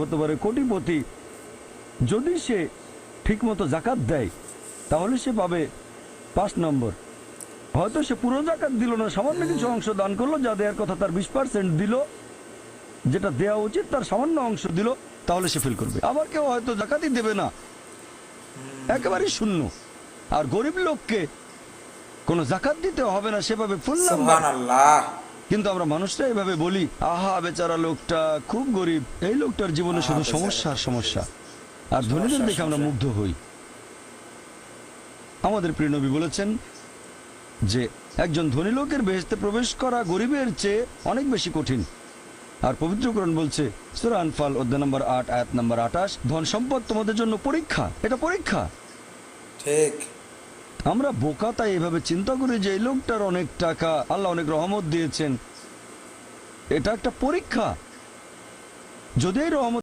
হতে পারে কোটিপতি, যদি সে ঠিকমতো জাকাত দেয় তাহলে সে পাবে 5 নম্বর। হয়তো সে পুরো জাকাত দিল না, সামান্য কিছু অংশ দান করলো, যা দেওয়ার কথা তার 20% দিল, যেটা দেওয়া উচিত তার সামান্য অংশ দিল, তাহলে সে ফেল করবে। আবার কেউ হয়তো জাকাতই দেবে না, একেবারে শূন্য, আর গরিব লোককে কোনো জাকাত দিতে হবে না, সেভাবে ফুল নাম্বার। কিন্তু আমরা মানুষরা এভাবে বলি, আহা বেচারা লোকটা খুব গরিব, এই লোকটার জীবনে শুধু সমস্যা আর সমস্যা, আর ধনীদের দেখে আমরা মুগ্ধ হই। আমাদের প্রিয় নবী বলেছেন যে একজন ধনী লোকের বেহেশতে প্রবেশ করা গরিবের চেয়ে অনেক বেশি কঠিন। আর পবিত্র কোরআন বলছে সূরা আনফাল অধ্যায় নম্বর 8 আয়াত নম্বর 28, ধন সম্পদ তোমাদের জন্য পরীক্ষা, এটা পরীক্ষা। ঠিক। আমরা বোকা, তাই এভাবে চিন্তা করি যে এই লোকটার অনেক টাকা, আল্লাহ অনেক রহমত দিয়েছেন, এটা একটা পরীক্ষা। যদি এই রহমত